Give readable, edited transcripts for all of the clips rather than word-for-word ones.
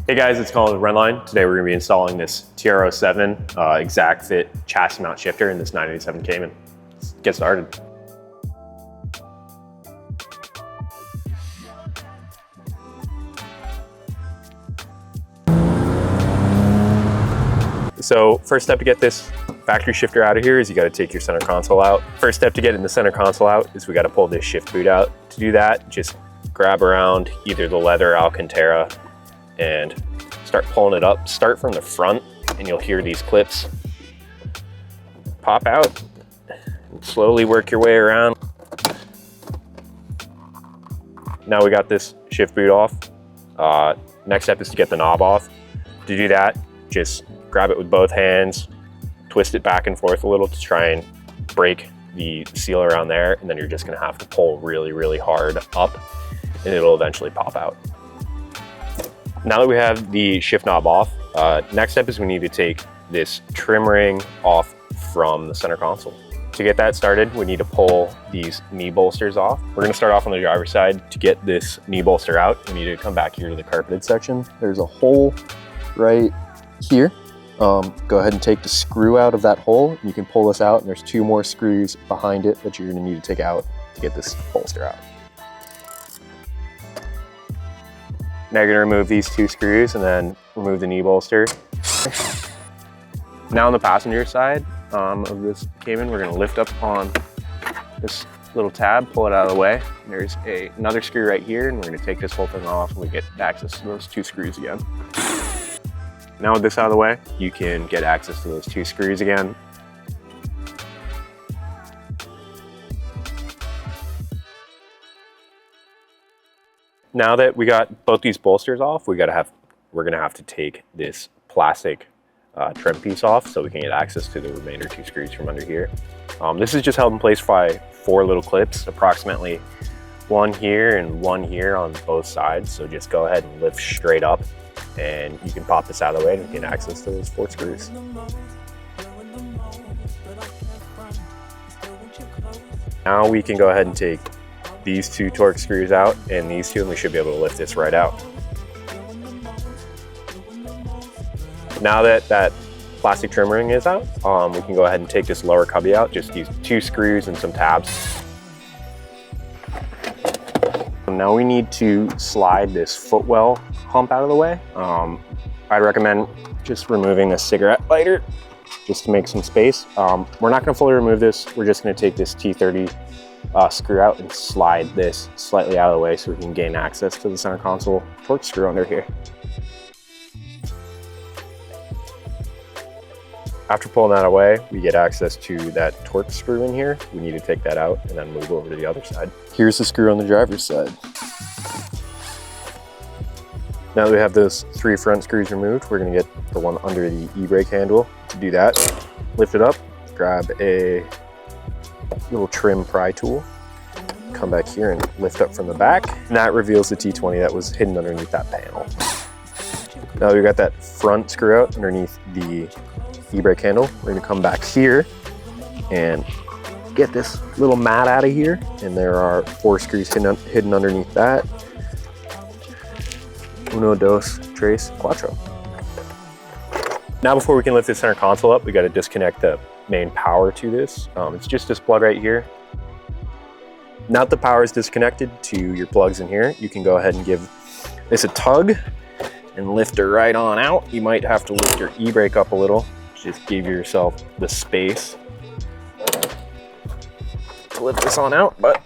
Hey guys, it's Colin with Rennline. Today we're going to be installing this TR07 exact fit chassis mount shifter in this 987 Cayman. Let's get started. So first step to get this factory shifter out of here is you got to take your center console out. First step to getting the center console out is we got to pull this shift boot out. To do that, just grab around either the leather Alcantara and start pulling it up. Start from the front and you'll hear these clips pop out and slowly work your way around. Now we got this shift boot off. Next step is to get the knob off. To do that, just grab it with both hands, twist it back and forth a little to try and break the seal around there, and then you're just gonna have to pull really, really hard up and it'll eventually pop out. Now that we have the shift knob off, next step is we need to take this trim ring off from the center console. To get that started, we need to pull these knee bolsters off. We're gonna start off on the driver's side. To get this knee bolster out, we need to come back here to the carpeted section. There's a hole right here. Go ahead and take the screw out of that hole. You can pull this out, and there's 2 more screws behind it that you're gonna need to take out to get this bolster out. Now you're gonna remove these 2 screws and then remove the knee bolster. Now on the passenger side of this Cayman, we're gonna lift up on this little tab, pull it out of the way. And there's another screw right here, and we're gonna take this whole thing off and we get access to those 2 screws again. Now with this out of the way, you can get access to those 2 screws again. Now that we got both these bolsters off, we're gonna have to take this plastic trim piece off so we can get access to the remainder 2 screws from under here. This is just held in place by 4 little clips, approximately 1 here and 1 here on both sides. So just go ahead and lift straight up and you can pop this out of the way and get access to those 4 screws. Now we can go ahead and take these 2 torque screws out and these 2, and we should be able to lift this right out. Now that that plastic trim ring is out, we can go ahead and take this lower cubby out, just use 2 screws and some tabs. Now we need to slide this footwell hump out of the way. I'd recommend just removing this cigarette lighter just to make some space. We're not gonna fully remove this. We're just gonna take this T30 screw out and slide this slightly out of the way so we can gain access to the center console torque screw under here. After pulling that away, we get access to that torque screw in here. We need to take that out and then move over to the other side. Here's the screw on the driver's side. Now that we have those 3 front screws removed, we're gonna get the one under the e-brake handle. To do that, lift it up, grab a little trim pry tool, come back here and lift up from the back. And that reveals the T20 that was hidden underneath that panel. Now we've got that front screw out underneath the e-brake handle. We're gonna come back here and get this little mat out of here. And there are 4 screws hidden underneath that. Uno, dos, tres, cuatro. Now before we can lift this center console up, we gotta disconnect the main power to this. It's just this plug right here. Now that the power is disconnected to your plugs in here, you can go ahead and give this a tug and lift her right on out. You might have to lift your e-brake up a little. Just give yourself the space to lift this on out, but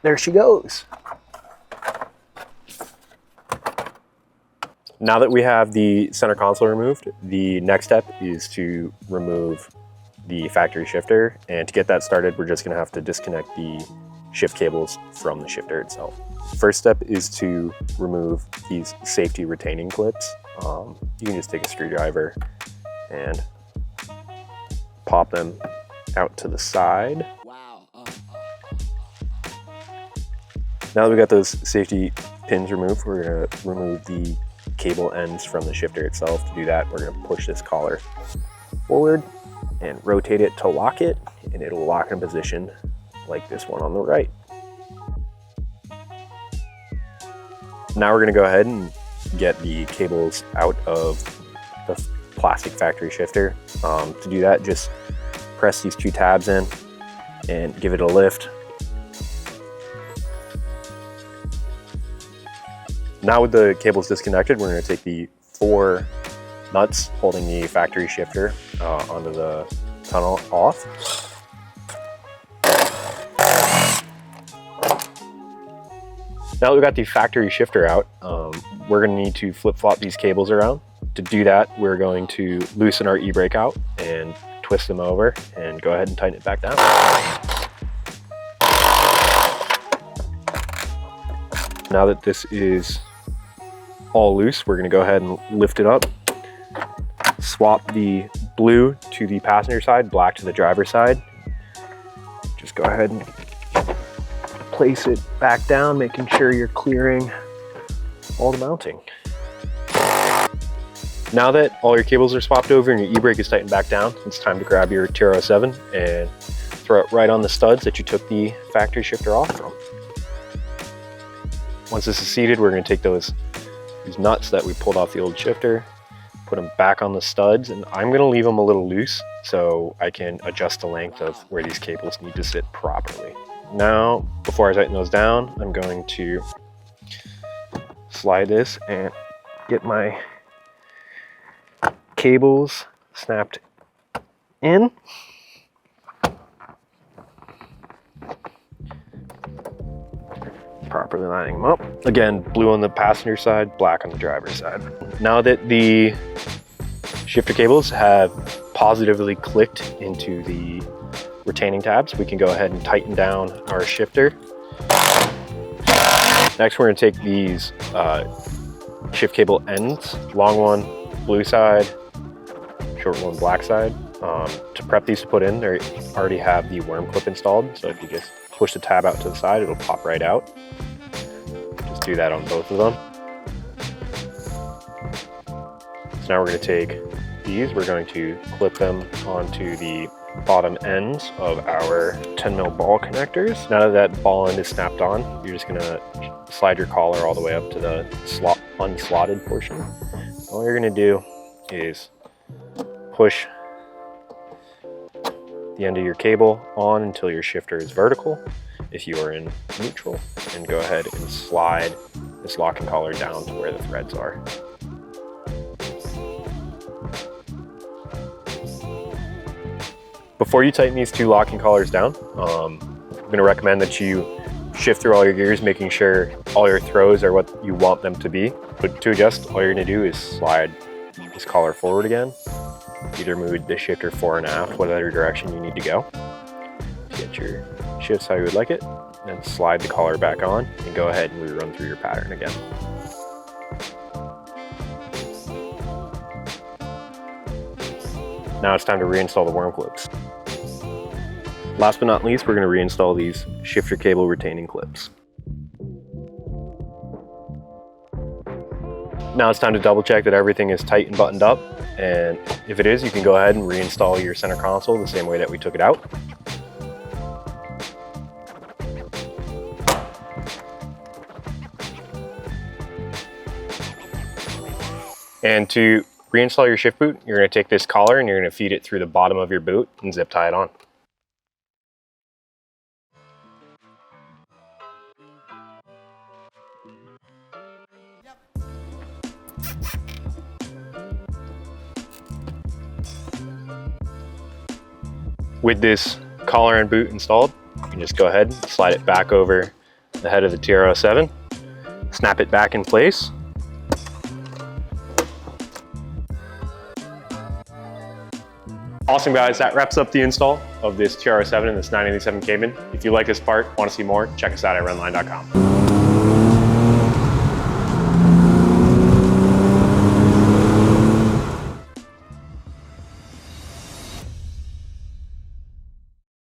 there she goes. Now that we have the center console removed, the next step is to remove the factory shifter. And to get that started, we're just gonna have to disconnect the shift cables from the shifter itself. First step is to remove these safety retaining clips. You can just take a screwdriver and pop them out to the side. Now that we got those safety pins removed, we're gonna remove the cable ends from the shifter itself. To do that, we're gonna push this collar forward and rotate it to lock it, and it'll lock in position like this one on the right. Now we're gonna go ahead and get the cables out of the plastic factory shifter. To do that, just press these 2 tabs in and give it a lift. Now with the cables disconnected, we're going to take the 4 nuts holding the factory shifter onto the tunnel off. Now that we've got the factory shifter out, we're going to need to flip-flop these cables around. To do that, we're going to loosen our e-brake out and twist them over and go ahead and tighten it back down. Now that this is all loose, we're going to go ahead and lift it up, swap the blue to the passenger side, black to the driver's side. Just go ahead and place it back down, making sure you're clearing all the mounting. Now that all your cables are swapped over and your e-brake is tightened back down, it's time to grab your TR07 and throw it right on the studs that you took the factory shifter off from. Once this is seated, we're going to take these nuts that we pulled off the old shifter, put them back on the studs, and I'm going to leave them a little loose so I can adjust the length of where these cables need to sit properly. Now, before I tighten those down, I'm going to slide this and get my cables snapped in. Properly lining them up. Again, blue on the passenger side, black on the driver's side. Now that the shifter cables have positively clicked into the retaining tabs, we can go ahead and tighten down our shifter. Next, we're going to take these shift cable ends, long one blue side, short one black side. To prep these to put in, they already have the worm clip installed, so if you just push the tab out to the side, it'll pop right out. Just do that on both of them. So now we're going to take these, we're going to clip them onto the bottom ends of our 10mm ball connectors. Now that that ball end is snapped on, you're just going to slide your collar all the way up to the unslotted portion. All you're going to do is push the end of your cable on until your shifter is vertical. If you are in neutral, and go ahead and slide this locking collar down to where the threads are. Before you tighten these 2 locking collars down, I'm going to recommend that you shift through all your gears, making sure all your throws are what you want them to be. But to adjust, all you're going to do is slide this collar forward again. Either move the shifter fore and aft, whatever direction you need to go. Get your shifts how you would like it, then slide the collar back on and go ahead and rerun through your pattern again. Now it's time to reinstall the worm clips. Last but not least, we're going to reinstall these shifter cable retaining clips. Now it's time to double check that everything is tight and buttoned up, and if it is, you can go ahead and reinstall your center console the same way that we took it out. And to reinstall your shift boot, you're going to take this collar and you're going to feed it through the bottom of your boot and zip tie it on. With this collar and boot installed, you can just go ahead and slide it back over the head of the TR07, snap it back in place. Awesome guys, that wraps up the install of this TR07 and this 987 Cayman. If you like this part, want to see more, check us out at Rennline.com.